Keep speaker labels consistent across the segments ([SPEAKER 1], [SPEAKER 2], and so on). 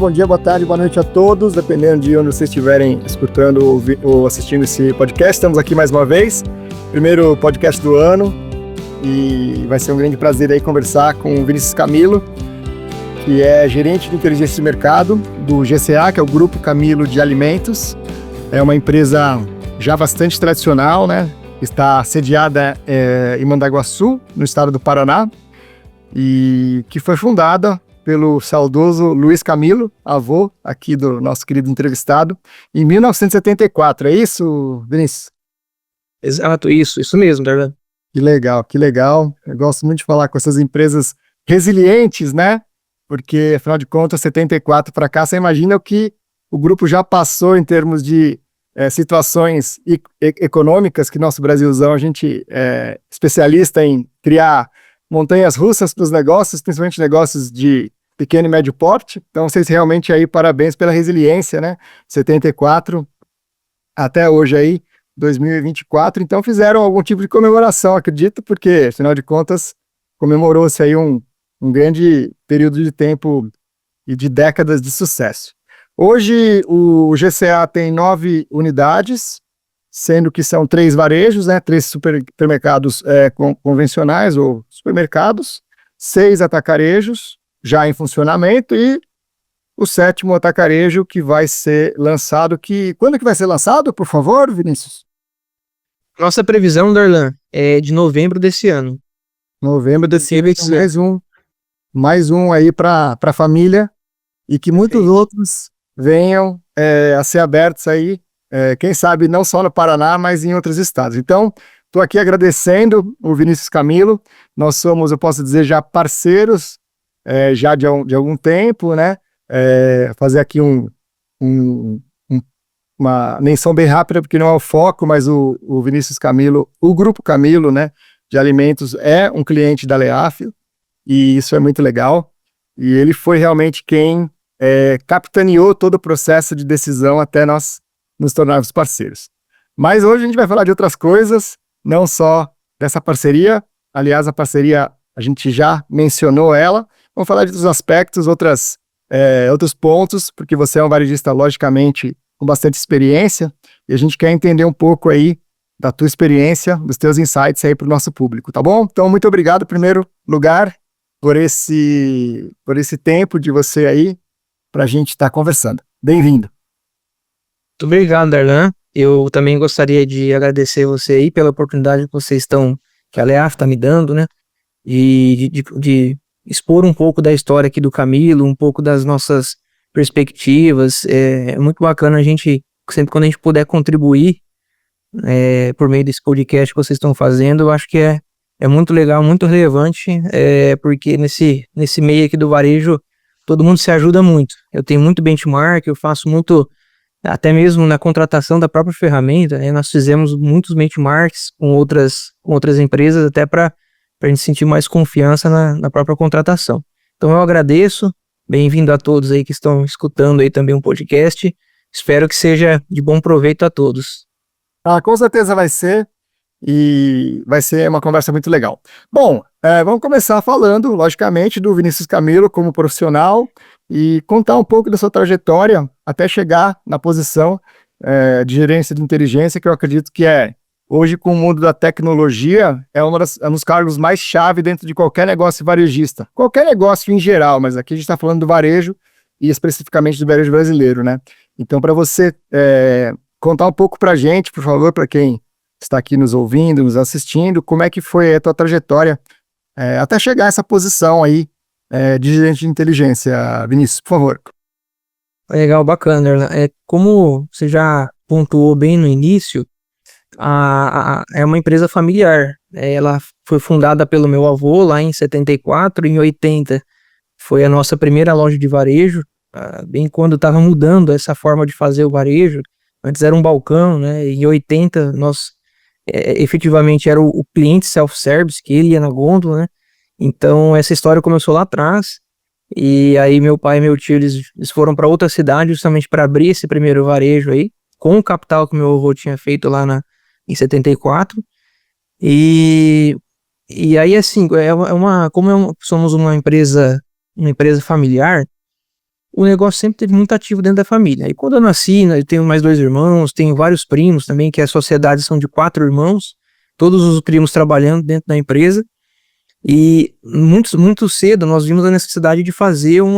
[SPEAKER 1] Bom dia, boa tarde, boa noite a todos, dependendo de onde vocês estiverem escutando ou assistindo esse podcast. Estamos aqui mais uma vez, primeiro podcast do ano, e vai ser um grande prazer aí conversar com o Vinícius Camilo, que é gerente de inteligência de mercado do GCA, que é o Grupo Camilo de Alimentos. É uma empresa já bastante tradicional, né? Está sediada em Mandaguaçu, no estado do Paraná, e que foi fundada pelo saudoso Luiz Camilo, avô aqui do nosso querido entrevistado, em 1974. É isso, Vinícius?
[SPEAKER 2] Exato, isso mesmo, Darlan.
[SPEAKER 1] Que legal, que legal. Eu gosto muito de falar com essas empresas resilientes, né? Porque, afinal de contas, 74 para cá, você imagina o que o grupo já passou em termos de situações econômicas, que nosso Brasilzão, a gente é especialista em criar montanhas russas para os negócios, principalmente negócios de pequeno e médio porte. Então, vocês realmente aí, parabéns pela resiliência, né? 74 até hoje aí, 2024. Então, fizeram algum tipo de comemoração, acredito, porque, afinal de contas, comemorou-se aí um grande período de tempo e de décadas de sucesso. Hoje, o GCA tem 9 unidades, sendo que são 3 varejos, né? 3 supermercados convencionais ou supermercados, 6 atacarejos já em funcionamento e o 7º atacarejo que vai ser lançado. Quando que vai ser lançado, por favor, Vinícius?
[SPEAKER 2] Nossa previsão, Darlan, é de novembro desse ano.
[SPEAKER 1] Novembro desse ano, então mais um aí para a família e que muitos outros venham a ser abertos aí, quem sabe não só no Paraná, mas em outros estados. Então, estou aqui agradecendo o Vinícius Camilo. Nós somos, eu posso dizer, já parceiros já de algum tempo, né? Fazer aqui uma menção bem rápida, porque não é o foco, mas o Vinícius Camilo, o Grupo Camilo, né, de alimentos, é um cliente da Leaf, e isso é muito legal. E ele foi realmente quem capitaneou todo o processo de decisão até nós nos tornarmos parceiros. Mas hoje a gente vai falar de outras coisas, não só dessa parceria. Aliás, a parceria, a gente já mencionou ela. Vamos falar de outros aspectos, outros pontos, porque você é um varejista, logicamente, com bastante experiência, e a gente quer entender um pouco aí da tua experiência, dos teus insights aí para o nosso público, tá bom? Então, muito obrigado, em primeiro lugar, por esse tempo de você aí, para a gente estar conversando. Bem-vindo.
[SPEAKER 2] Muito obrigado, Darlan. Eu também gostaria de agradecer você aí pela oportunidade que a Leaf está me dando, né? E de expor um pouco da história aqui do Camilo, um pouco das nossas perspectivas. É muito bacana a gente, sempre quando a gente puder contribuir por meio desse podcast que vocês estão fazendo, eu acho que é muito legal, muito relevante, porque nesse meio aqui do varejo, todo mundo se ajuda muito. Eu tenho muito benchmark, eu faço muito, até mesmo na contratação da própria ferramenta, nós fizemos muitos benchmarks com outras empresas, até para a gente sentir mais confiança na própria contratação. Então eu agradeço, bem-vindo a todos aí que estão escutando aí também um podcast, espero que seja de bom proveito a todos.
[SPEAKER 1] Com certeza vai ser, e vai ser uma conversa muito legal. Bom, vamos começar falando, logicamente, do Vinícius Camilo como profissional e contar um pouco da sua trajetória até chegar na posição de gerência de inteligência, que eu acredito que hoje, com o mundo da tecnologia, é um dos cargos mais chave dentro de qualquer negócio varejista. Qualquer negócio em geral, mas aqui a gente está falando do varejo e especificamente do varejo brasileiro, né? Então, para você contar um pouco para a gente, por favor, para quem está aqui nos ouvindo, nos assistindo, como é que foi a tua trajetória até chegar a essa posição aí de gerente de inteligência, Vinícius, por favor.
[SPEAKER 2] Legal, bacana. Como você já pontuou bem no início, é uma empresa familiar. Ela foi fundada pelo meu avô lá em 74, em 80 foi a nossa primeira loja de varejo, bem quando estava mudando essa forma de fazer o varejo. Antes era um balcão, né? Em 80 nós efetivamente era o cliente self-service, que ele ia na gôndola, né? Então essa história começou lá atrás, e aí meu pai e meu tio eles foram para outra cidade justamente para abrir esse primeiro varejo aí, com o capital que meu avô tinha feito lá em 74, e aí assim, somos uma empresa familiar, o negócio sempre teve muito ativo dentro da família. E quando eu nasci, né, eu tenho mais 2 irmãos, tenho vários primos também, que a sociedade são de 4 irmãos, todos os primos trabalhando dentro da empresa. E muito cedo nós vimos a necessidade de fazer um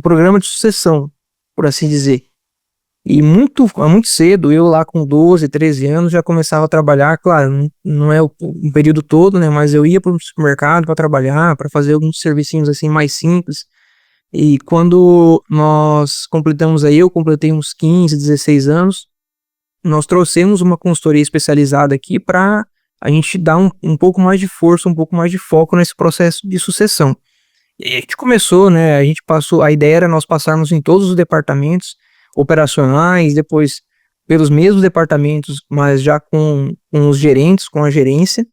[SPEAKER 2] programa de sucessão, por assim dizer. E muito cedo, eu lá com 12, 13 anos, já começava a trabalhar, claro, não é um período todo, né, mas eu ia para o supermercado para trabalhar, para fazer alguns servicinhos assim mais simples. E quando eu completei uns 15, 16 anos, nós trouxemos uma consultoria especializada aqui para a gente dar um pouco mais de força, um pouco mais de foco nesse processo de sucessão. E a gente começou, né, a ideia era nós passarmos em todos os departamentos operacionais, depois pelos mesmos departamentos, mas já com os gerentes, com a gerência.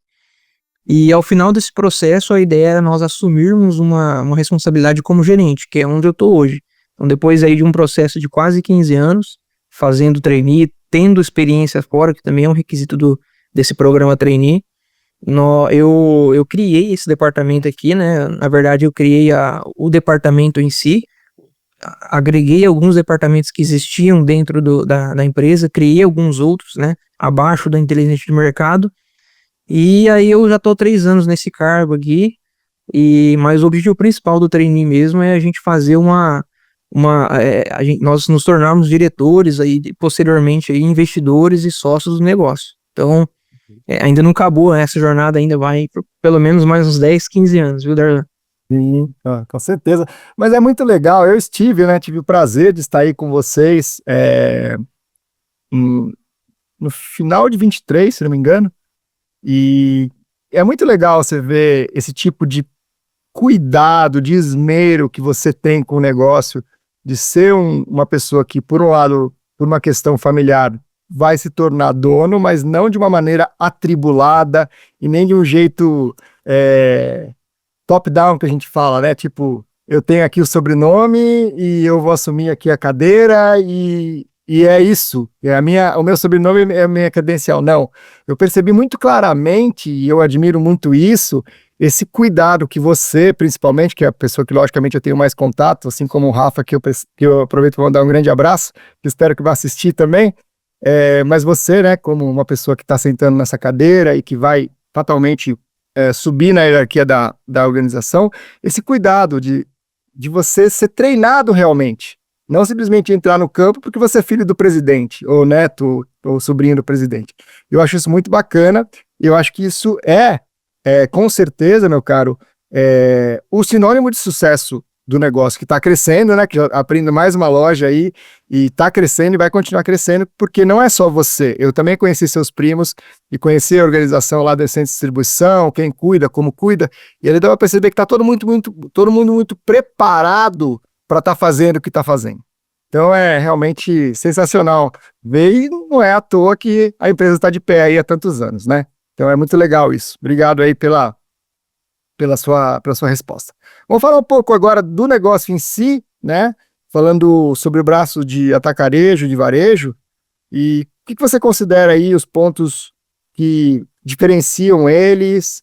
[SPEAKER 2] E ao final desse processo, a ideia era nós assumirmos uma responsabilidade como gerente, que é onde eu estou hoje. Então, depois aí de um processo de quase 15 anos, fazendo trainee, tendo experiência fora, que também é um requisito desse programa trainee, eu criei esse departamento aqui, né? Na verdade, eu criei o departamento em si, agreguei alguns departamentos que existiam dentro da empresa, criei alguns outros, né? Abaixo da inteligência de mercado. E aí eu já tô 3 anos nesse cargo aqui, mas o objetivo principal do trainee mesmo é a gente fazer nós nos tornarmos diretores aí, posteriormente aí, investidores e sócios do negócio. Então, ainda não acabou, essa jornada ainda vai por pelo menos mais uns 10, 15 anos, viu, Darlan?
[SPEAKER 1] Sim, com certeza. Mas é muito legal. Eu tive o prazer de estar aí com vocês no final de 23, se não me engano. E é muito legal você ver esse tipo de cuidado, de esmero que você tem com o negócio, de ser uma pessoa que, por um lado, por uma questão familiar, vai se tornar dono, mas não de uma maneira atribulada e nem de um jeito top-down que a gente fala, né? Tipo, eu tenho aqui o sobrenome e eu vou assumir aqui a cadeira e é isso, o meu sobrenome é a minha credencial. Não, eu percebi muito claramente, e eu admiro muito isso, esse cuidado que você, principalmente, que é a pessoa que logicamente eu tenho mais contato, assim como o Rafa, que eu aproveito para mandar um grande abraço, que espero que vá assistir também, mas você, né, como uma pessoa que está sentando nessa cadeira e que vai fatalmente subir na hierarquia da organização, esse cuidado de você ser treinado realmente. Não simplesmente entrar no campo porque você é filho do presidente, ou neto, ou sobrinho do presidente. Eu acho isso muito bacana, eu acho que isso com certeza, meu caro, o sinônimo de sucesso do negócio que está crescendo, né, que já abrindo mais uma loja aí, e está crescendo e vai continuar crescendo, porque não é só você. Eu também conheci seus primos, e conheci a organização lá da Centro de Distribuição, quem cuida, como cuida, e ele dá para perceber que está todo mundo muito preparado para estar fazendo o que está fazendo. Então é realmente sensacional ver, e não é à toa que a empresa está de pé aí há tantos anos, né? Então é muito legal isso. Obrigado aí pela sua resposta. Vamos falar um pouco agora do negócio em si, né? Falando sobre o braço de atacarejo, de varejo, e o que você considera aí os pontos que diferenciam eles?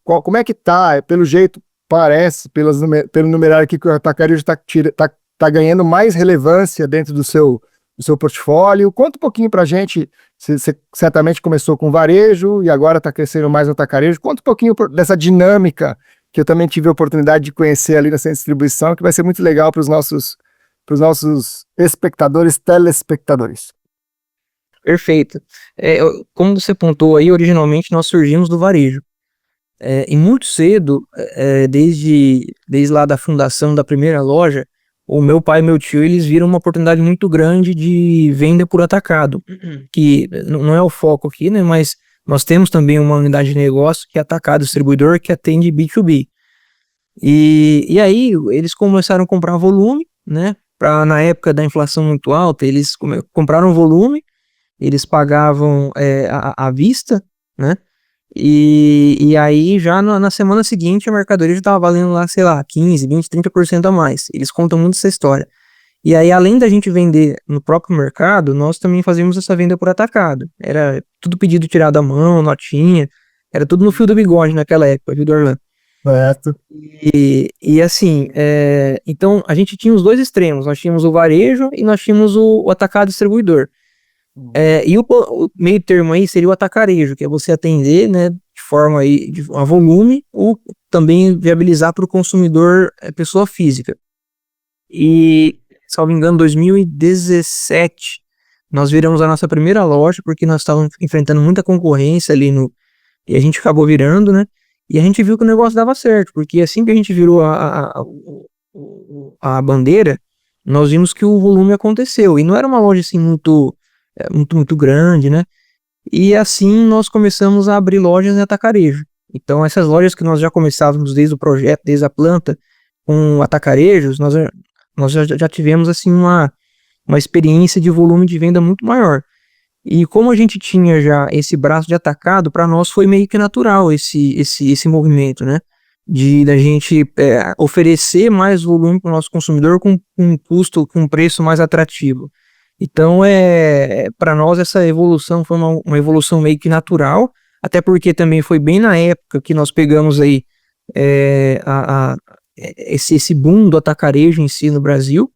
[SPEAKER 1] Como é que tá? Pelo jeito, parece, pelo numerário aqui, que o atacarejo está ganhando mais relevância dentro do seu portfólio. Conta um pouquinho para a gente. Você certamente começou com varejo e agora está crescendo mais no atacarejo. Conta um pouquinho dessa dinâmica que eu também tive a oportunidade de conhecer ali na Centro de Distribuição, que vai ser muito legal para os nossos telespectadores.
[SPEAKER 2] Perfeito. Como você pontuou aí, originalmente nós surgimos do varejo. E muito cedo, desde lá da fundação da primeira loja, o meu pai e meu tio, eles viram uma oportunidade muito grande de venda por atacado, que não é o foco aqui, né, mas nós temos também uma unidade de negócio que é atacado, distribuidor, que atende B2B. E aí eles começaram a comprar volume, né, na época da inflação muito alta, eles compraram volume, eles pagavam à vista, né, e aí já na semana seguinte a mercadoria já estava valendo lá, sei lá, 15, 20, 30% a mais. Eles contam muito essa história. E aí, além da gente vender no próprio mercado, nós também fazíamos essa venda por atacado. Era tudo pedido tirado à mão, notinha, era tudo no fio do bigode naquela época, viu, Darlan?
[SPEAKER 1] Certo.
[SPEAKER 2] E assim, então a gente tinha os dois extremos, nós tínhamos o varejo e nós tínhamos o atacado distribuidor. E o meio termo aí seria o atacarejo, que é você atender, né, de forma aí, a volume, ou também viabilizar para o consumidor, pessoa física. E, salvo engano, 2017, nós viramos a nossa primeira loja, porque nós estávamos enfrentando muita concorrência ali e a gente acabou virando, né? E a gente viu que o negócio dava certo, porque assim que a gente virou a bandeira, nós vimos que o volume aconteceu. E não era uma loja assim muito grande, né? E assim nós começamos a abrir lojas em atacarejo. Então essas lojas que nós já começávamos desde o projeto, desde a planta, com atacarejos, nós já tivemos assim uma experiência de volume de venda muito maior. E como a gente tinha já esse braço de atacado, para nós foi meio que natural esse movimento, né? Da gente oferecer mais volume para o nosso consumidor com um custo, com um preço mais atrativo. Então, para nós essa evolução foi uma evolução meio que natural, até porque também foi bem na época que nós pegamos aí esse boom do atacarejo em si no Brasil,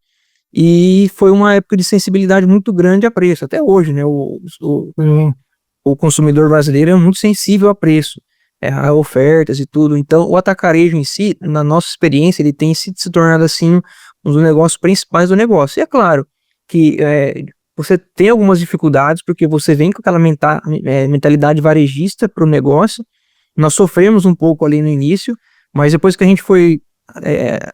[SPEAKER 2] e foi uma época de sensibilidade muito grande a preço, até hoje, né? O consumidor brasileiro é muito sensível a preço, a ofertas e tudo. Então, o atacarejo em si, na nossa experiência, ele tem se tornado assim um dos negócios principais do negócio. E é claro que você tem algumas dificuldades, porque você vem com aquela mentalidade varejista para o negócio. Nós sofremos um pouco ali no início, mas depois que a gente foi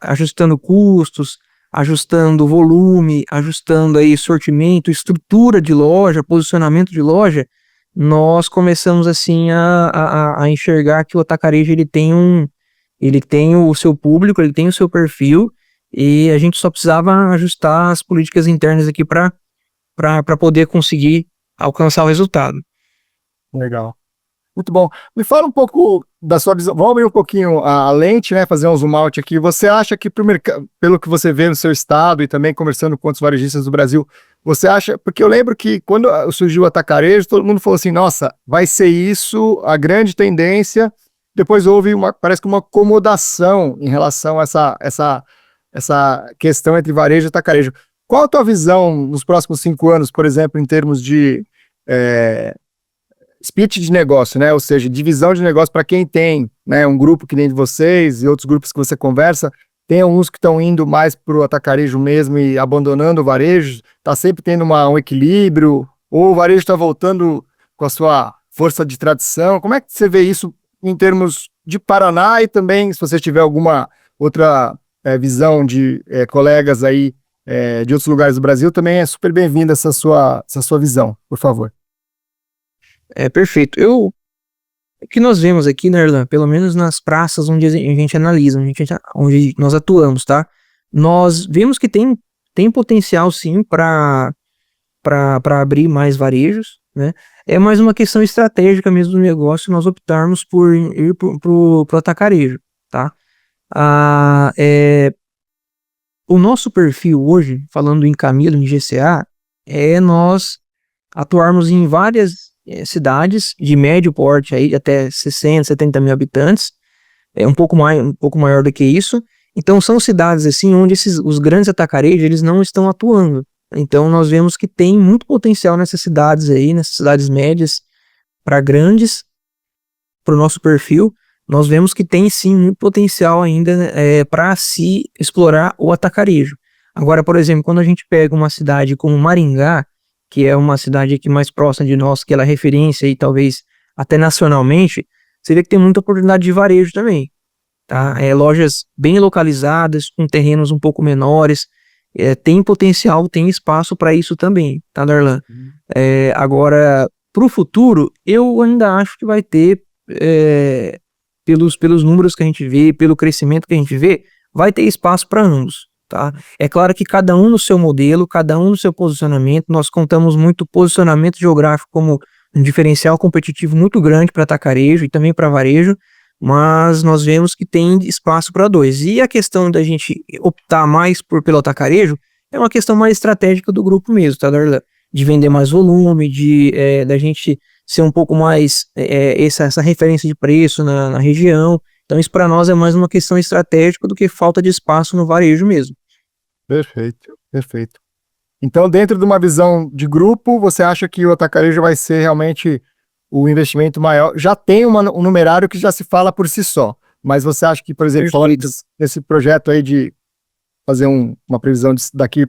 [SPEAKER 2] ajustando custos, ajustando volume, ajustando aí sortimento, estrutura de loja, posicionamento de loja, nós começamos assim a enxergar que o atacarejo ele tem o seu público, ele tem o seu perfil, e a gente só precisava ajustar as políticas internas aqui para poder conseguir alcançar o resultado.
[SPEAKER 1] Legal. Muito bom. Me fala um pouco da sua visão. Vamos abrir um pouquinho a lente, né? Fazer um zoom out aqui. Você acha que, pelo que você vê no seu estado e também conversando com outros varejistas do Brasil, você acha... Porque eu lembro que quando surgiu o atacarejo, todo mundo falou assim, nossa, vai ser isso a grande tendência. Depois houve, parece que uma acomodação em relação a essa questão entre varejo e atacarejo. Qual a tua visão nos próximos 5 anos, por exemplo, em termos de... split de negócio, né? Ou seja, divisão de negócio para quem tem, né, um grupo que nem de vocês e outros grupos que você conversa, tem alguns que estão indo mais para o atacarejo mesmo e abandonando o varejo, está sempre tendo um equilíbrio, ou o varejo está voltando com a sua força de tradição. Como é que você vê isso em termos de Paraná e também, se você tiver alguma outra visão de colegas aí de outros lugares do Brasil, também é super bem-vinda essa sua visão, por favor.
[SPEAKER 2] Perfeito. O que nós vemos aqui, né, Erlan, pelo menos nas praças onde a gente analisa, onde nós atuamos, tá? Nós vemos que tem potencial, sim, para abrir mais varejos, né? É mais uma questão estratégica mesmo do negócio, nós optarmos por ir pro atacarejo, tá? O nosso perfil hoje, falando em Camilo, em GCA, é nós atuarmos em várias cidades de médio porte, aí até 60, 70 mil habitantes, um pouco maior do que isso. Então são cidades assim onde os grandes atacarejos eles não estão atuando. Então nós vemos que tem muito potencial nessas cidades aí, nessas cidades médias para grandes, para o nosso perfil. Nós vemos que tem sim muito potencial ainda para se explorar o atacarejo. Agora, por exemplo, quando a gente pega uma cidade como Maringá, que é uma cidade aqui mais próxima de nós, que ela é referência e talvez até nacionalmente, você vê que tem muita oportunidade de varejo também, tá? Lojas bem localizadas, com terrenos um pouco menores, tem potencial, tem espaço para isso também, tá, Darlan? Agora, para o futuro, eu ainda acho que vai ter, pelos números que a gente vê, pelo crescimento que a gente vê, vai ter espaço para ambos. Tá? É claro que cada um no seu modelo, cada um no seu posicionamento, nós contamos muito posicionamento geográfico como um diferencial competitivo muito grande para atacarejo e também para varejo, mas nós vemos que tem espaço para dois. E a questão da gente optar mais pelo atacarejo é uma questão mais estratégica do grupo mesmo, tá, Darlan? De vender mais volume, da gente ser um pouco mais essa referência de preço na região. Então isso para nós é mais uma questão estratégica do que falta de espaço no varejo mesmo.
[SPEAKER 1] Perfeito, perfeito. Então, dentro de uma visão de grupo, você acha que o atacarejo vai ser realmente o investimento maior? Já tem um numerário que já se fala por si só, mas você acha que, por exemplo, falando desse projeto aí de fazer uma previsão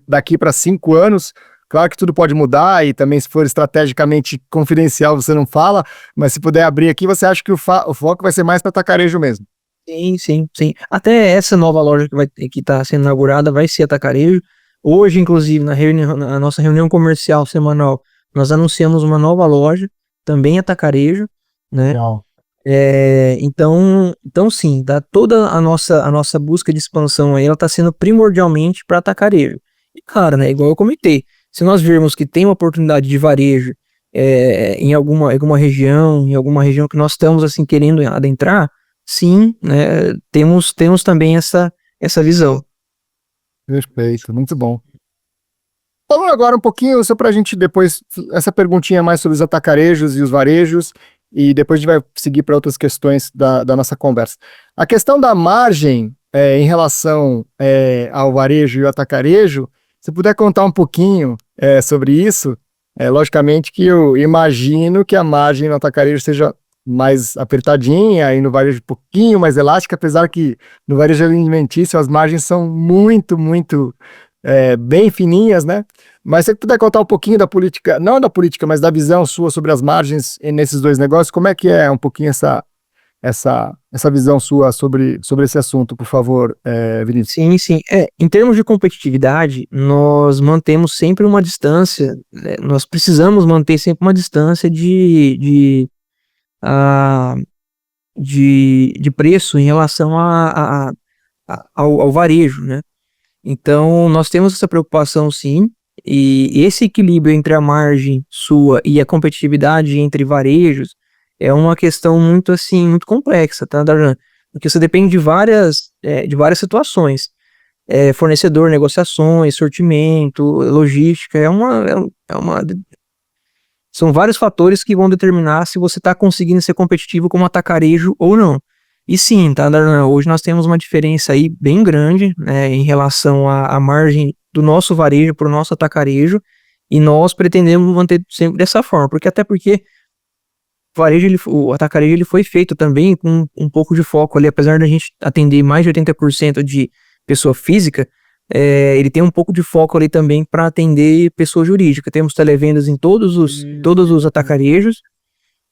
[SPEAKER 1] daqui para 5 anos, claro que tudo pode mudar e também se for estrategicamente confidencial você não fala, mas se puder abrir aqui, você acha que o foco vai ser mais para atacarejo mesmo?
[SPEAKER 2] Sim, sim, sim. Até essa nova loja que está sendo inaugurada vai ser atacarejo. Hoje, inclusive, na nossa reunião comercial semanal, nós anunciamos uma nova loja, também atacarejo, né?
[SPEAKER 1] Legal.
[SPEAKER 2] Então sim, toda a nossa busca de expansão aí, ela está sendo primordialmente para atacarejo. E claro, né, igual eu comentei, se nós virmos que tem uma oportunidade de varejo em alguma região que nós estamos assim querendo adentrar, sim, né, temos também essa visão.
[SPEAKER 1] Perfeito, muito bom. Falando agora um pouquinho, só para a gente depois, essa perguntinha mais sobre os atacarejos e os varejos, e depois a gente vai seguir para outras questões da nossa conversa. A questão da margem em relação ao varejo e ao atacarejo, se puder contar um pouquinho sobre isso, logicamente que eu imagino que a margem no atacarejo seja mais apertadinha e no varejo um pouquinho mais elástica, apesar que no varejo alimentício as margens são muito, muito bem fininhas, né? Mas se você puder contar um pouquinho da política, não da política, mas da visão sua sobre as margens nesses dois negócios, como é que é um pouquinho essa visão sua sobre esse assunto, por favor, Vinícius?
[SPEAKER 2] Sim, sim. Em termos de competitividade, nós mantemos sempre uma distância, nós precisamos manter sempre uma distância de preço em relação ao varejo, né? Então, nós temos essa preocupação sim, e esse equilíbrio entre a margem sua e a competitividade entre varejos é uma questão muito assim, muito complexa, tá, Darlan? Porque você depende de várias situações. Fornecedor, negociações, sortimento, logística, são vários fatores que vão determinar se você está conseguindo ser competitivo como atacarejo ou não. E sim, tá, Darlan? Hoje nós temos uma diferença aí bem grande, né, em relação à margem do nosso varejo para o nosso atacarejo, e nós pretendemos manter sempre dessa forma, até porque o atacarejo ele foi feito também com um pouco de foco ali, apesar da gente atender mais de 80% de pessoa física, ele tem um pouco de foco ali também para atender pessoa jurídica. Temos televendas em todos os atacarejos,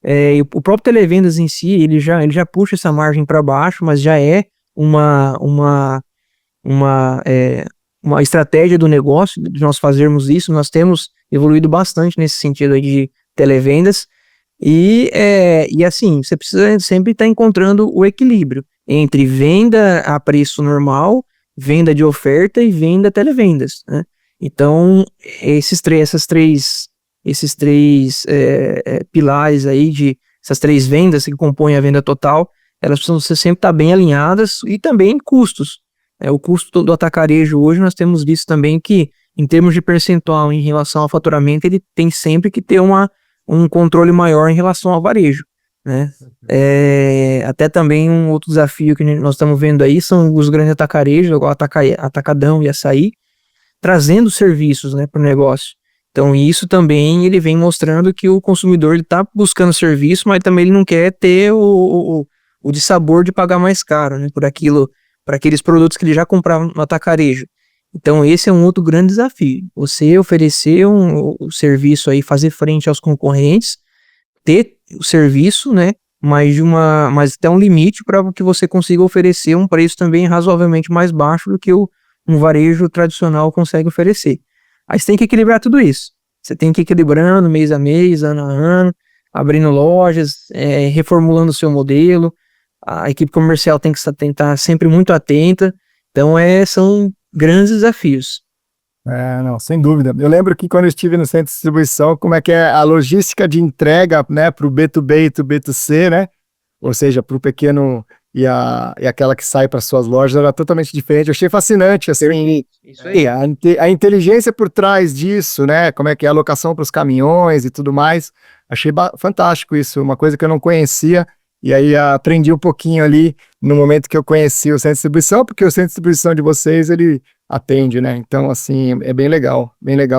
[SPEAKER 2] e o próprio televendas em si, ele já puxa essa margem para baixo, mas já é uma estratégia do negócio, de nós fazermos isso. Nós temos evoluído bastante nesse sentido aí de televendas, e assim, você precisa sempre estar encontrando o equilíbrio entre venda a preço normal, venda de oferta e venda televendas, né? Então, esses três pilares aí, essas três vendas que compõem a venda total, elas precisam sempre estar bem alinhadas, e também custos. O custo do atacarejo hoje nós temos visto também que, em termos de percentual em relação ao faturamento, ele tem sempre que ter um controle maior em relação ao varejo, né? Até também um outro desafio que nós estamos vendo aí são os grandes atacarejos, igual Atacadão e Açaí, trazendo serviços, né, para o negócio. Então isso também ele vem mostrando que o consumidor está buscando serviço, mas também ele não quer ter o dissabor de pagar mais caro, né, por aqueles produtos que ele já comprava no atacarejo. Então esse é um outro grande desafio, você oferecer o serviço aí, fazer frente aos concorrentes, ter o serviço, né, mas até um limite para que você consiga oferecer um preço também razoavelmente mais baixo do que um varejo tradicional consegue oferecer. Aí você tem que equilibrar tudo isso. Você tem que ir equilibrando mês a mês, ano a ano, abrindo lojas, reformulando o seu modelo. A equipe comercial tem que estar sempre muito atenta. Então, são grandes desafios.
[SPEAKER 1] Não, sem dúvida. Eu lembro que quando eu estive no centro de distribuição, como é que é a logística de entrega, né, para o B2B e para o B2C, né? Ou seja, para o pequeno e aquela que sai para suas lojas era totalmente diferente. Eu achei fascinante, assim,
[SPEAKER 2] Isso aí.
[SPEAKER 1] a inteligência por trás disso, né? Como é que é a alocação para os caminhões e tudo mais. Achei fantástico isso, uma coisa que eu não conhecia E aí aprendi um pouquinho ali no momento que eu conheci o centro de distribuição, porque o centro de distribuição de vocês, ele atende, né? Então, assim, é bem legal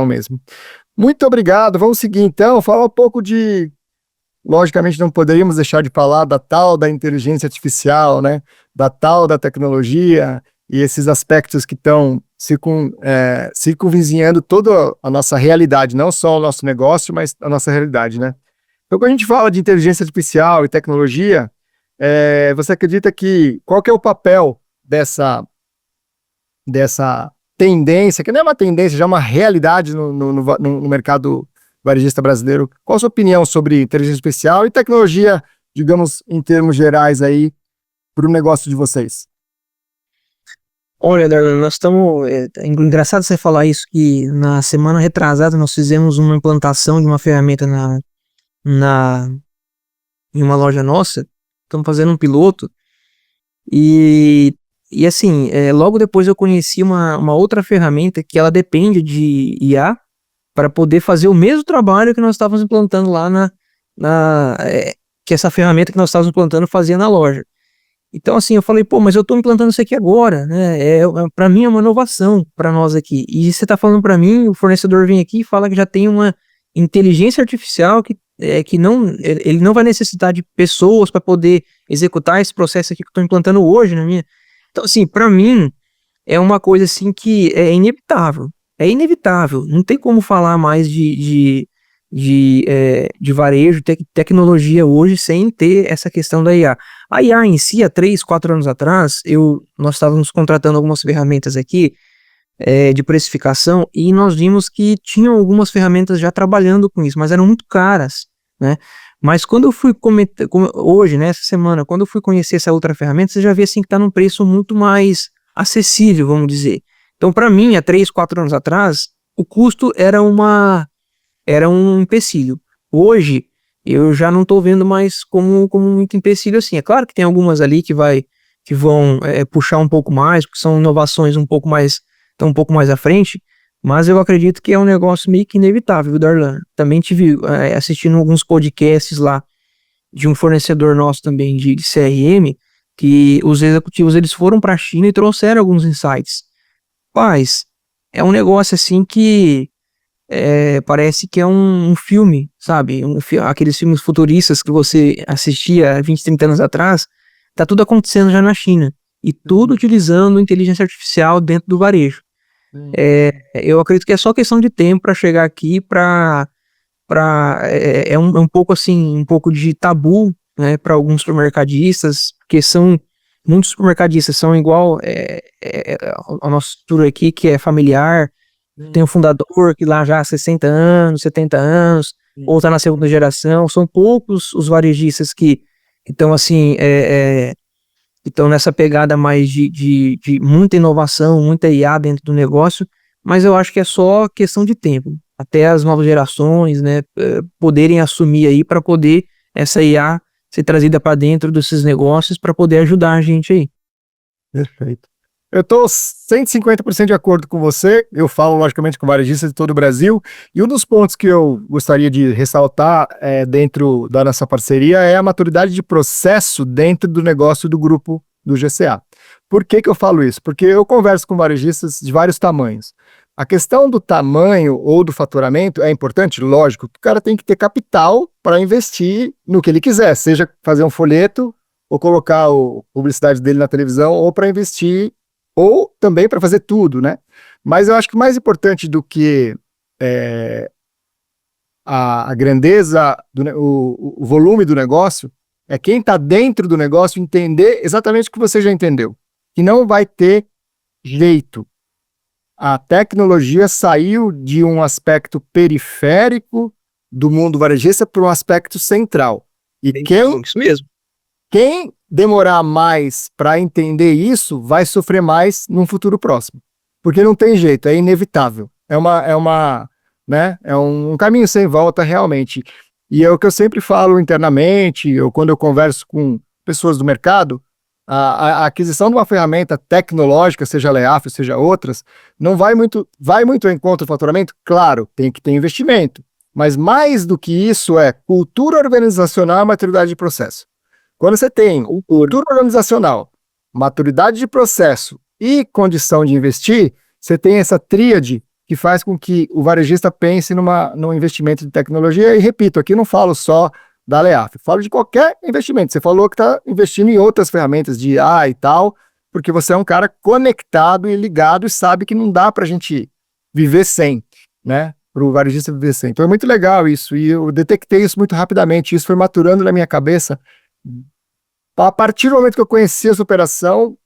[SPEAKER 1] mesmo. Muito obrigado. Vamos seguir então, falar um pouco de... Logicamente, não poderíamos deixar de falar da tal da inteligência artificial, né? Da tal da tecnologia e esses aspectos que estão circunvizinhando toda a nossa realidade, não só o nosso negócio, mas a nossa realidade, né? Então, quando a gente fala de inteligência artificial e tecnologia, você acredita que qual que é o papel dessa tendência, que não é uma tendência, já é uma realidade no mercado varejista brasileiro? Qual a sua opinião sobre inteligência artificial e tecnologia, digamos, em termos gerais aí, para o negócio de vocês?
[SPEAKER 2] Olha, Darlan, nós estamos. É engraçado você falar isso, que na semana retrasada nós fizemos uma implantação de uma ferramenta na, em uma loja nossa. Estamos fazendo um piloto. E, e assim, logo depois eu conheci uma outra ferramenta que ela depende de IA para poder fazer o mesmo trabalho que nós estávamos implantando lá que essa ferramenta que nós estávamos implantando fazia na loja. Então, assim, eu falei, pô, mas eu estou implantando isso aqui agora, né? Para mim é uma inovação para nós aqui. E você está falando para mim, o fornecedor vem aqui e fala que já tem uma inteligência artificial que não, ele não vai necessitar de pessoas para poder executar esse processo aqui que eu estou implantando hoje na minha. Então, assim, para mim é uma coisa assim que é inevitável. É inevitável. Não tem como falar mais de varejo, tecnologia hoje sem ter essa questão da IA. A IA em si, há 3, 4 anos atrás, nós estávamos contratando algumas ferramentas aqui de precificação e nós vimos que tinham algumas ferramentas já trabalhando com isso, mas eram muito caras, né? Mas quando eu fui hoje, né, essa semana, quando eu fui conhecer essa outra ferramenta, você já vê assim que está num preço muito mais acessível, vamos dizer. Então, para mim, há 3, 4 anos atrás, o custo era um empecilho. Hoje, eu já não estou vendo mais como muito empecilho assim. É claro que tem algumas ali que vão puxar um pouco mais, porque são inovações estão um pouco mais à frente, mas eu acredito que é um negócio meio que inevitável, viu, Darlan? Também tive assistindo alguns podcasts lá de um fornecedor nosso também de CRM, que os executivos eles foram para a China e trouxeram alguns insights. Paz, é um negócio assim que parece que é um filme, sabe? Aqueles filmes futuristas que você assistia 20, 30 anos atrás, tá tudo acontecendo já na China. E tudo utilizando inteligência artificial dentro do varejo. Eu acredito que é só questão de tempo para chegar aqui um pouco assim, um pouco de tabu, né, para alguns supermercadistas, porque muitos supermercadistas são igual ao nosso tour aqui, que é familiar. Tem um fundador que lá já há 60 anos, 70 anos, ou está na segunda geração. São poucos os varejistas que estão assim, estão nessa pegada mais de muita inovação, muita IA dentro do negócio, mas eu acho que é só questão de tempo, até as novas gerações, né, poderem assumir aí para poder essa IA ser trazida para dentro desses negócios para poder ajudar a gente aí.
[SPEAKER 1] Perfeito. Eu estou 150% de acordo com você. Eu falo, logicamente, com varejistas de todo o Brasil. E um dos pontos que eu gostaria de ressaltar dentro da nossa parceria é a maturidade de processo dentro do negócio do grupo do GCA. Por que eu falo isso? Porque eu converso com varejistas de vários tamanhos. A questão do tamanho ou do faturamento é importante, lógico, que o cara tem que ter capital para investir no que ele quiser, seja fazer um folheto ou colocar a publicidade dele na televisão, ou para investir, ou também para fazer tudo, né? Mas eu acho que mais importante do que a grandeza, o volume do negócio, é quem está dentro do negócio entender exatamente o que você já entendeu. Que não vai ter jeito. A tecnologia saiu de um aspecto periférico do mundo varejista para um aspecto central. E
[SPEAKER 2] Isso mesmo.
[SPEAKER 1] Quem demorar mais para entender isso vai sofrer mais num futuro próximo. Porque não tem jeito, é inevitável. É um caminho sem volta realmente. E é o que eu sempre falo internamente, ou quando eu converso com pessoas do mercado, a aquisição de uma ferramenta tecnológica, seja a Leaf, seja outras, não vai muito ao encontro do faturamento? Claro, tem que ter investimento. Mas mais do que isso é cultura organizacional e maturidade de processo. Quando você tem cultura organizacional, maturidade de processo e condição de investir, você tem essa tríade que faz com que o varejista pense num investimento de tecnologia. E repito, aqui não falo só da Aleaf, falo de qualquer investimento. Você falou que está investindo em outras ferramentas de IA e tal, porque você é um cara conectado e ligado e sabe que não dá para a gente viver sem, né? Para o varejista viver sem. Então é muito legal isso, e eu detectei isso muito rapidamente, isso foi maturando na minha cabeça. A partir do momento que eu conheci essa operação,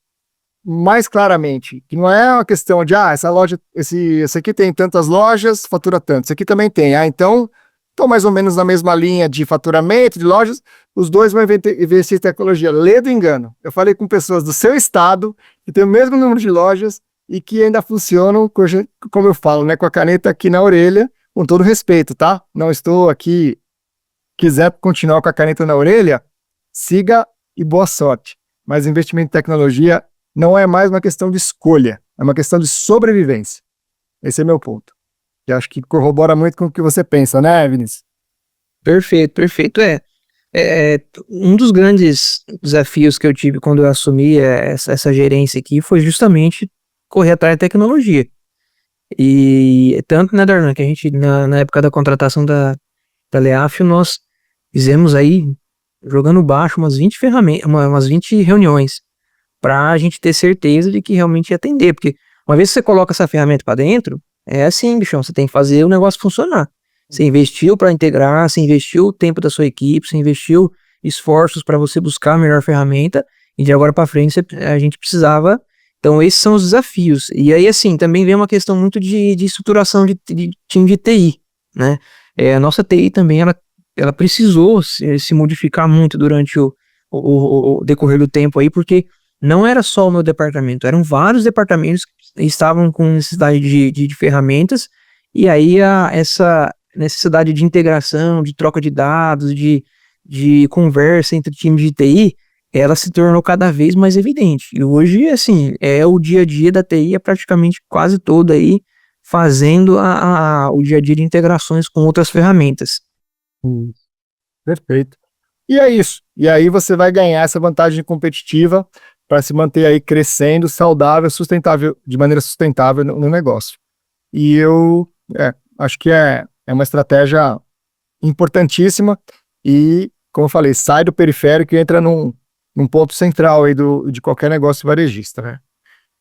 [SPEAKER 1] mais claramente, que não é uma questão de, essa loja, esse aqui tem tantas lojas, fatura tanto, esse aqui também tem, então estão mais ou menos na mesma linha de faturamento, de lojas, os dois vão investir em tecnologia. Lê do engano. Eu falei com pessoas do seu estado, que tem o mesmo número de lojas, e que ainda funcionam, como eu falo, né, com a caneta aqui na orelha, com todo respeito, tá? Não estou aqui, quiser continuar com a caneta na orelha, siga e boa sorte. Mas investimento em tecnologia não é mais uma questão de escolha, é uma questão de sobrevivência. Esse é meu ponto. E acho que corrobora muito com o que você pensa, né, Vinícius?
[SPEAKER 2] Perfeito, perfeito. Um dos grandes desafios que eu tive quando eu assumi essa gerência aqui foi justamente correr atrás da tecnologia. E tanto, né, Darlan, que a gente, na época da contratação da Aleaf, nós fizemos aí, jogando baixo, umas 20 ferramentas, umas 20 reuniões, para a gente ter certeza de que realmente ia atender, porque uma vez que você coloca essa ferramenta para dentro, é assim, bichão, você tem que fazer o negócio funcionar. Você investiu para integrar, você investiu o tempo da sua equipe, você investiu esforços para você buscar a melhor ferramenta, e de agora para frente a gente precisava. Então esses são os desafios. E aí, assim, também vem uma questão muito de estruturação de time de TI, né? A nossa TI também, ela precisou se modificar muito durante o decorrer do tempo aí, porque não era só o meu departamento, eram vários departamentos que estavam com necessidade de ferramentas, e aí essa necessidade de integração, de troca de dados, de conversa entre times de TI, ela se tornou cada vez mais evidente. E hoje, assim, o dia a dia da TI é praticamente quase todo aí fazendo o dia a dia de integrações com outras ferramentas.
[SPEAKER 1] Perfeito. E é isso. E aí você vai ganhar essa vantagem competitiva para se manter aí crescendo, saudável, sustentável, de maneira sustentável no negócio. E eu acho que é uma estratégia importantíssima e, como eu falei, sai do periférico e entra num ponto central aí de qualquer negócio varejista, né?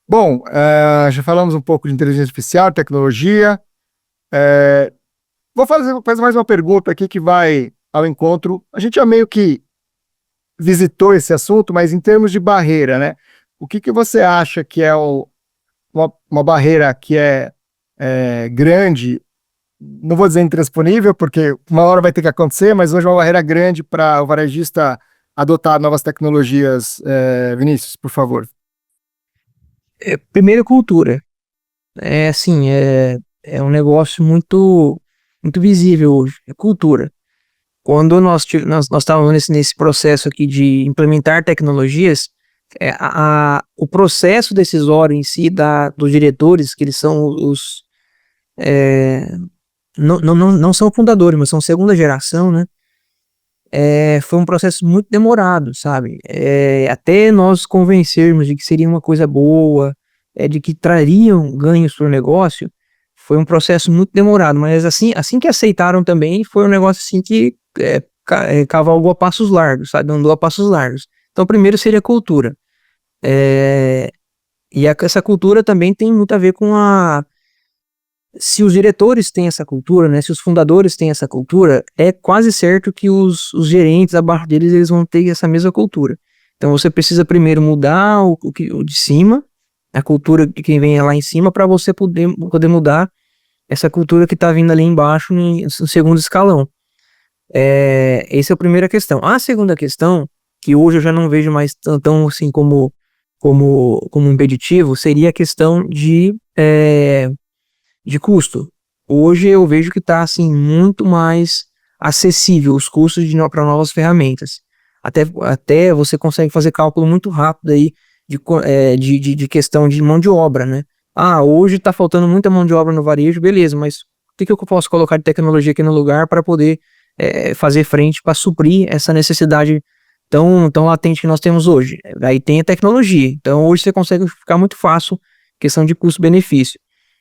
[SPEAKER 1] Bom, já falamos um pouco de inteligência artificial, tecnologia. Vou fazer mais uma pergunta aqui que vai ao encontro. A gente já meio que visitou esse assunto, mas em termos de barreira, né? O que você acha que é uma barreira que é grande? Não vou dizer intransponível, porque uma hora vai ter que acontecer, mas hoje é uma barreira grande para o varejista adotar novas tecnologias. Vinícius, por favor.
[SPEAKER 2] Primeiro, cultura. Assim, é um negócio muito, muito visível hoje, é cultura. Quando nós estávamos nesse processo aqui de implementar tecnologias, o processo decisório em si dos diretores, que eles são não são fundadores, mas são segunda geração, né? Foi um processo muito demorado, sabe? Até nós convencermos de que seria uma coisa boa, de que trariam ganhos para o negócio, foi um processo muito demorado, mas assim que aceitaram também, foi um negócio assim que cavalgou a passos largos, sabe? Andou a passos largos. Então, primeiro seria a cultura. E essa cultura também tem muito a ver com se os diretores têm essa cultura, né? Se os fundadores têm essa cultura, é quase certo que os gerentes abaixo deles, eles vão ter essa mesma cultura. Então, você precisa primeiro mudar o de cima, a cultura de quem vem lá em cima, para você poder mudar essa cultura que está vindo ali embaixo no segundo escalão. Essa é a primeira questão. A segunda questão, que hoje eu já não vejo mais tão assim como impeditivo, seria a questão de custo. Hoje eu vejo que está assim, muito mais acessível os custos para novas ferramentas. Até você consegue fazer cálculo muito rápido aí de questão de mão de obra, né? Hoje está faltando muita mão de obra no varejo, beleza, mas o que eu posso colocar de tecnologia aqui no lugar para poder fazer frente, para suprir essa necessidade tão latente que nós temos hoje. Aí tem a tecnologia. Então hoje você consegue ficar muito fácil questão de custo-benefício.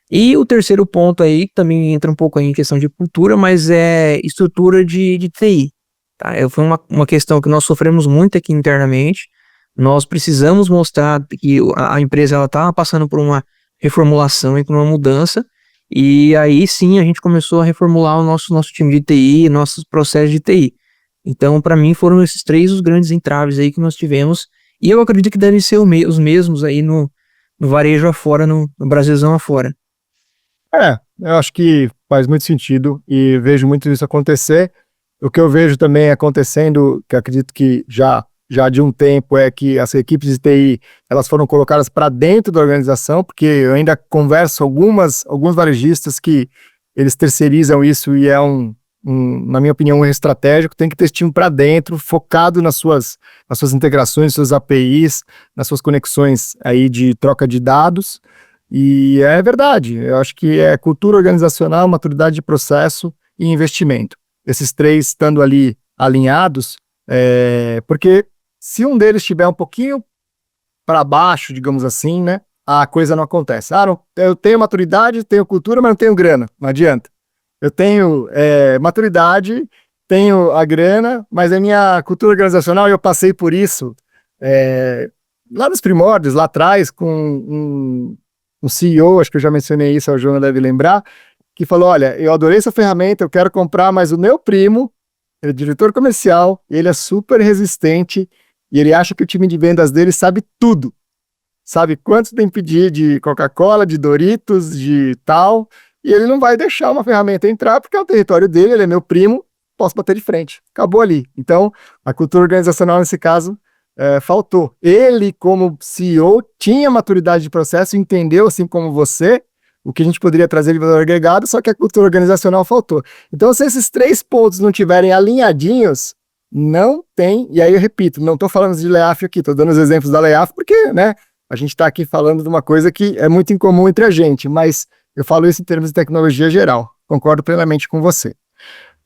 [SPEAKER 2] E o terceiro ponto aí, que também entra um pouco aí em questão de cultura, mas é estrutura de TI. Tá? Foi uma questão que nós sofremos muito aqui internamente. Nós precisamos mostrar que a empresa estava passando por uma reformulação e por uma mudança, e aí sim a gente começou a reformular o nosso time de TI, nossos processos de TI. Então, para mim, foram esses três os grandes entraves aí que nós tivemos, e eu acredito que devem ser os mesmos aí no varejo afora, no Brasilzão afora.
[SPEAKER 1] Eu acho que faz muito sentido e vejo muito isso acontecer. O que eu vejo também acontecendo, que acredito que já de um tempo, é que as equipes de TI, elas foram colocadas para dentro da organização, porque eu ainda converso alguns varejistas que eles terceirizam isso e é na minha opinião, um erro estratégico. Tem que ter esse time para dentro, focado nas suas integrações, suas APIs, nas suas conexões aí de troca de dados. E é verdade, eu acho que é cultura organizacional, maturidade de processo e investimento. Esses três estando ali alinhados, porque se um deles estiver um pouquinho para baixo, digamos assim, né, a coisa não acontece. Eu tenho maturidade, tenho cultura, mas não tenho grana, não adianta. Eu tenho maturidade, tenho a grana, mas a minha cultura organizacional, eu passei por isso lá nos primórdios, lá atrás, com um CEO, acho que eu já mencionei isso, o João deve lembrar, que falou, olha, eu adorei essa ferramenta, eu quero comprar, mas o meu primo, ele é diretor comercial, ele é super resistente, e ele acha que o time de vendas dele sabe tudo. Sabe quanto tem que pedir de Coca-Cola, de Doritos, de tal, e ele não vai deixar uma ferramenta entrar, porque é o território dele, ele é meu primo, posso bater de frente. Acabou ali. Então, a cultura organizacional, nesse caso, faltou. Ele, como CEO, tinha maturidade de processo, entendeu, assim como você, o que a gente poderia trazer de valor agregado, só que a cultura organizacional faltou. Então, se esses três pontos não tiverem alinhadinhos, não tem, e aí eu repito, não estou falando de layoff aqui, estou dando os exemplos da layoff, porque, né, a gente está aqui falando de uma coisa que é muito incomum entre a gente, mas eu falo isso em termos de tecnologia geral, concordo plenamente com você.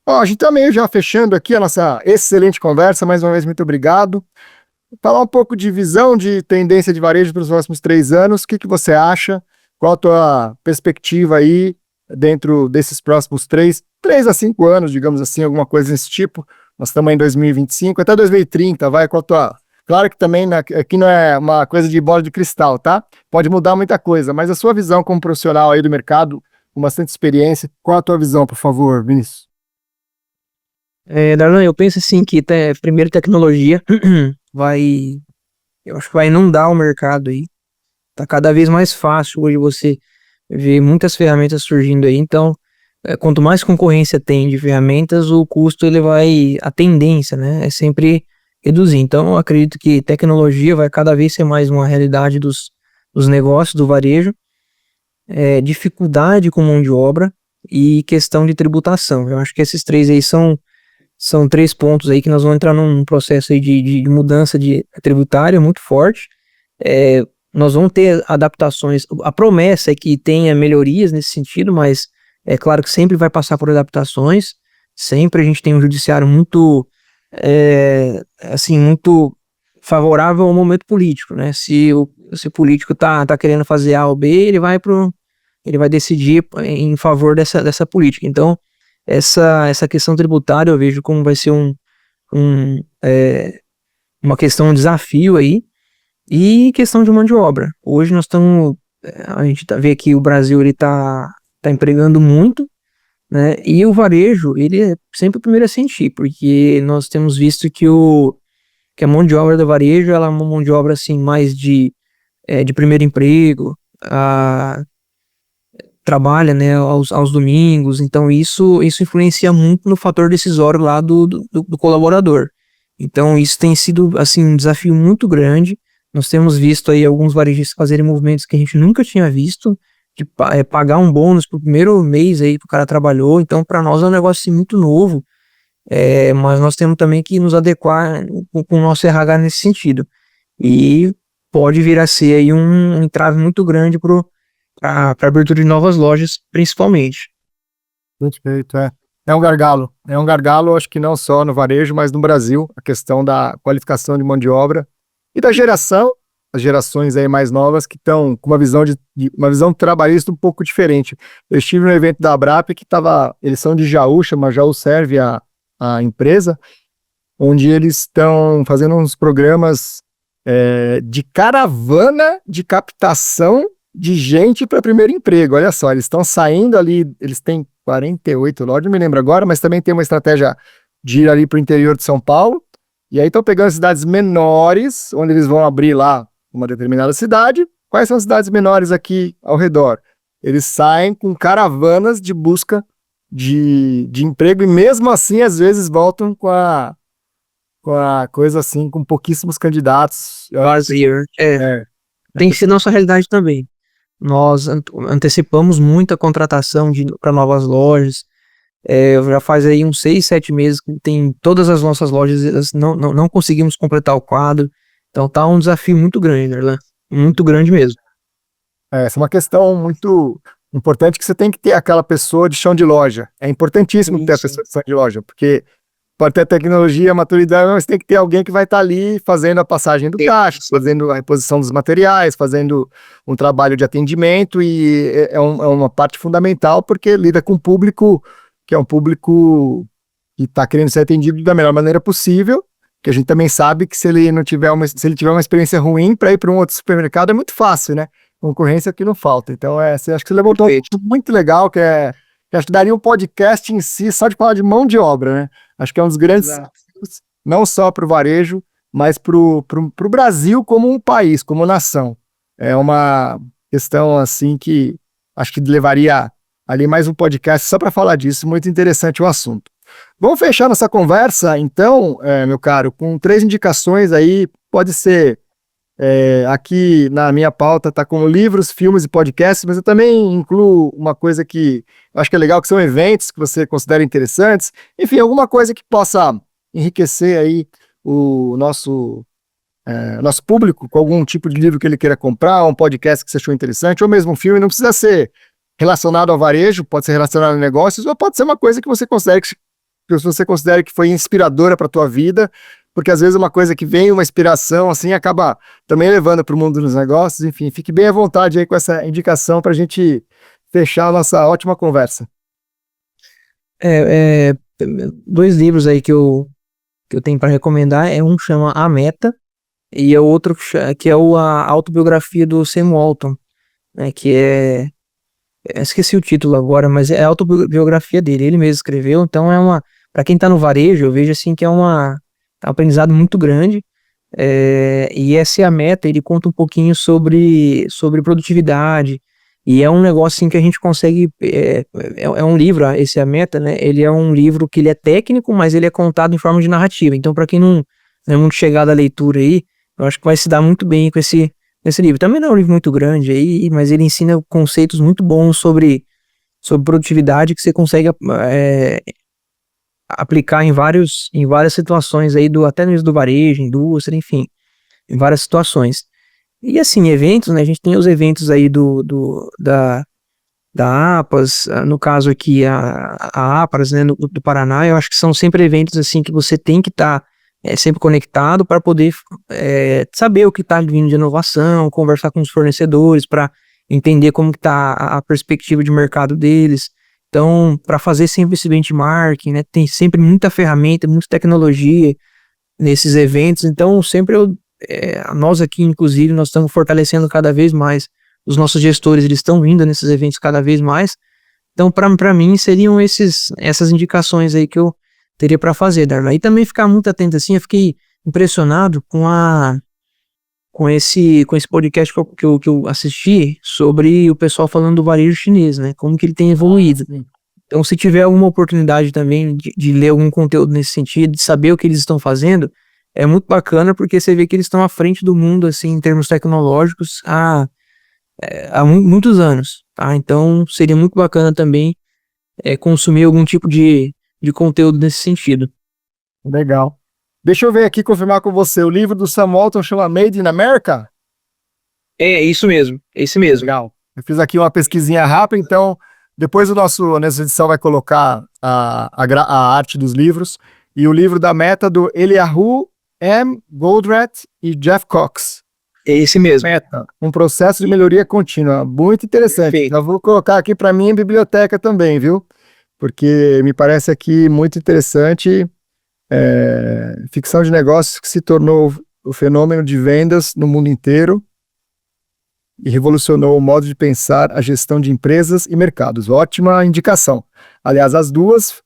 [SPEAKER 1] Ó, a gente está meio já fechando aqui a nossa excelente conversa, mais uma vez, muito obrigado. Falar um pouco de visão de tendência de varejo para os próximos 3 anos, o que você acha? Qual a tua perspectiva aí dentro desses próximos 3 a 5 anos, digamos assim, alguma coisa desse tipo? Nós estamos em 2025, até 2030, vai com a tua... Claro que também aqui não é uma coisa de bola de cristal, tá? Pode mudar muita coisa, mas a sua visão como profissional aí do mercado, com bastante experiência, qual a tua visão, por favor, Vinícius?
[SPEAKER 2] Darlan, eu penso assim que primeiro tecnologia eu acho que vai inundar o mercado aí. Tá cada vez mais fácil hoje você ver muitas ferramentas surgindo aí, então quanto mais concorrência tem de ferramentas, o custo a tendência, né, é sempre reduzir. Então eu acredito que tecnologia vai cada vez ser mais uma realidade dos negócios, do varejo, dificuldade com mão de obra e questão de tributação. Eu acho que esses três aí são 3 pontos aí que nós vamos entrar num processo aí de mudança tributária muito forte. Nós vamos ter adaptações. A promessa é que tenha melhorias nesse sentido, mas é claro que sempre vai passar por adaptações. Sempre a gente tem um judiciário muito, muito favorável ao momento político, né? Se o político tá querendo fazer A ou B, ele vai decidir em favor dessa política. Então, essa questão tributária eu vejo como vai ser uma questão, um desafio aí. E questão de mão de obra. Hoje nós estamos, a gente vê que o Brasil ele tá empregando muito, né? E o varejo, ele é sempre o primeiro a sentir, porque nós temos visto que a mão de obra do varejo, ela é uma mão de obra assim mais de primeiro emprego, trabalha, né, aos domingos. Então isso influencia muito no fator decisório lá do colaborador. Então isso tem sido assim um desafio muito grande. Nós temos visto aí alguns varejistas fazerem movimentos que a gente nunca tinha visto, de pagar um bônus pro primeiro mês aí que o cara trabalhou. Então, para nós é um negócio assim, muito novo, mas nós temos também que nos adequar com o nosso RH nesse sentido. E pode vir a ser aí um entrave muito grande para a abertura de novas lojas, principalmente.
[SPEAKER 1] Perfeito, É um gargalo, acho que não só no varejo, mas no Brasil, a questão da qualificação de mão de obra e da geração, as gerações aí mais novas que estão com uma visão uma visão trabalhista um pouco diferente. Eu estive no evento da Abrap que eles são de Jaú, chama Jaú Serve a empresa, onde eles estão fazendo uns programas de caravana de captação de gente para primeiro emprego. Olha só, eles estão saindo ali, eles têm 48 lojas, não me lembro agora, mas também tem uma estratégia de ir ali para o interior de São Paulo, e aí estão pegando cidades menores, onde eles vão abrir lá uma determinada cidade. Quais são as cidades menores aqui ao redor? Eles saem com caravanas de busca de emprego, e mesmo assim, às vezes, voltam com a coisa assim, com pouquíssimos candidatos.
[SPEAKER 2] Vazio.
[SPEAKER 1] É,
[SPEAKER 2] Tem sido nossa realidade também. Nós antecipamos muita contratação para novas lojas. Já faz aí uns 6, 7 meses que tem todas as nossas lojas, não conseguimos completar o quadro. Então tá um desafio muito grande, Darlan. Muito grande mesmo.
[SPEAKER 1] essa é uma questão muito importante, que você tem que ter aquela pessoa de chão de loja. É importantíssimo ter a pessoa de chão de loja, porque pode ter tecnologia, maturidade, mas tem que ter alguém que vai estar ali fazendo a passagem do caixa, fazendo a reposição dos materiais, fazendo um trabalho de atendimento, e é uma parte fundamental, porque lida com um público que é um público que está querendo ser atendido da melhor maneira possível, que a gente também sabe que se ele tiver uma experiência ruim para ir para um outro supermercado é muito fácil, né? Concorrência que não falta. Então, acho que você levantou um ponto muito legal, que acho que daria um podcast em si só de falar de mão de obra, né? Acho que é um dos grandes desafios, não só para o varejo, mas para o Brasil como um país, como nação. É uma questão assim que acho que levaria ali mais um podcast só para falar disso. Muito interessante o assunto. Vamos fechar nossa conversa, então, meu caro, com 3 indicações aí. Pode ser, aqui na minha pauta tá como livros, filmes e podcasts, mas eu também incluo uma coisa que eu acho que é legal, que são eventos que você considera interessantes. Enfim, alguma coisa que possa enriquecer aí o nosso público com algum tipo de livro que ele queira comprar, um podcast que você achou interessante, ou mesmo um filme. Não precisa ser relacionado ao varejo, pode ser relacionado a negócios, ou pode ser uma coisa que você considere que foi inspiradora para a tua vida, porque às vezes uma coisa que vem, uma inspiração assim, acaba também levando para o mundo dos negócios. Enfim, fique bem à vontade aí com essa indicação para a gente fechar a nossa ótima conversa.
[SPEAKER 2] 2 livros aí que eu tenho para recomendar. Um chama A Meta, e o outro que é a autobiografia do Sam Walton, né, que esqueci o título agora, mas é a autobiografia dele, ele mesmo escreveu. Então para quem tá no varejo, eu vejo assim que é um aprendizado muito grande. E essa é a meta. Ele conta um pouquinho sobre produtividade, e é um negócio assim que a gente consegue, um livro, esse é a meta, né? Ele é um livro que ele é técnico, mas ele é contado em forma de narrativa. Então, para quem não é muito chegado à leitura aí, eu acho que vai se dar muito bem com esse livro. Também não é um livro muito grande aí, mas ele ensina conceitos muito bons sobre produtividade, que você consegue aplicar em várias situações aí, até mesmo do varejo, indústria, enfim, em várias situações. E assim, eventos, né? A gente tem os eventos aí da APAS, no caso aqui a APAS, né, do Paraná. Eu acho que são sempre eventos assim que você tem que estar sempre conectado para poder saber o que está vindo de inovação, conversar com os fornecedores para entender como está a perspectiva de mercado deles. Então, para fazer sempre esse benchmarking, né, tem sempre muita ferramenta, muita tecnologia nesses eventos. Então, sempre nós aqui, inclusive, nós estamos fortalecendo cada vez mais. Os nossos gestores, eles estão indo nesses eventos cada vez mais. Então, para mim, seriam essas indicações aí que eu teria para fazer, Darlan. E também ficar muito atento assim. Eu fiquei impressionado com esse podcast que eu assisti sobre o pessoal falando do varejo chinês, né? Como que ele tem evoluído. Então, se tiver alguma oportunidade também de ler algum conteúdo nesse sentido, de saber o que eles estão fazendo, é muito bacana, porque você vê que eles estão à frente do mundo, assim, em termos tecnológicos, há muitos anos, tá? Então, seria muito bacana também consumir algum tipo de conteúdo nesse sentido.
[SPEAKER 1] Legal. Deixa eu ver aqui, confirmar com você. O livro do Sam Walton chama Made in America?
[SPEAKER 2] Isso mesmo, esse mesmo.
[SPEAKER 1] Legal. Eu fiz aqui uma pesquisinha rápida, então Depois nessa edição vai colocar a arte dos livros e o livro da Meta do Eliyahu M. Goldratt e Jeff Cox.
[SPEAKER 2] É esse mesmo.
[SPEAKER 1] Meta, um processo de melhoria contínua. Muito interessante.
[SPEAKER 2] Perfeito.
[SPEAKER 1] Já vou colocar aqui para mim em biblioteca também, viu? Porque me parece aqui muito interessante. Ficção de negócios que se tornou o fenômeno de vendas no mundo inteiro e revolucionou o modo de pensar a gestão de empresas e mercados. Ótima indicação. Aliás, as duas,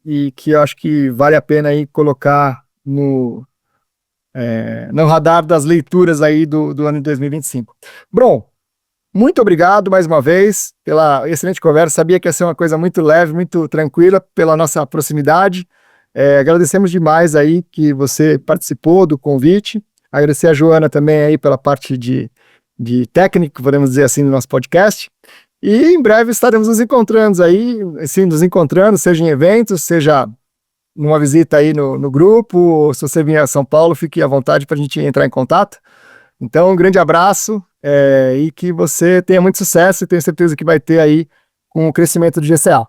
[SPEAKER 1] e que eu acho que vale a pena aí colocar no radar das leituras aí do ano de 2025. Bom, muito obrigado mais uma vez pela excelente conversa. Sabia que ia ser uma coisa muito leve, muito tranquila, pela nossa proximidade. Agradecemos demais aí que você participou do convite. Agradecer a Joana também aí pela parte de técnico, podemos dizer assim, no nosso podcast. E em breve estaremos nos encontrando aí, assim, seja em eventos, seja numa visita aí no grupo, ou se você vier a São Paulo, fique à vontade para a gente entrar em contato. Então, um grande abraço e que você tenha muito sucesso e tenho certeza que vai ter aí com o crescimento do GCA.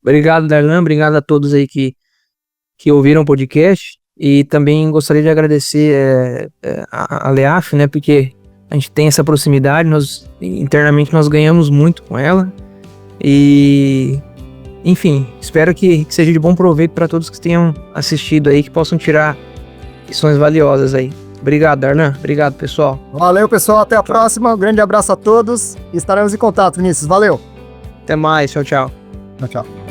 [SPEAKER 2] Obrigado, Darlan. Obrigado a todos aí que ouviram o podcast. E também gostaria de agradecer a Leaf, né? Porque a gente tem essa proximidade, internamente nós ganhamos muito com ela. E, enfim, espero que seja de bom proveito para todos que tenham assistido aí, que possam tirar lições valiosas aí. Obrigado, Darlan. Obrigado, pessoal.
[SPEAKER 1] Valeu, pessoal. Até a próxima. Um grande abraço a todos e estaremos em contato, Vinícius. Valeu.
[SPEAKER 2] Até mais. Tchau, tchau.
[SPEAKER 1] Tchau, tchau.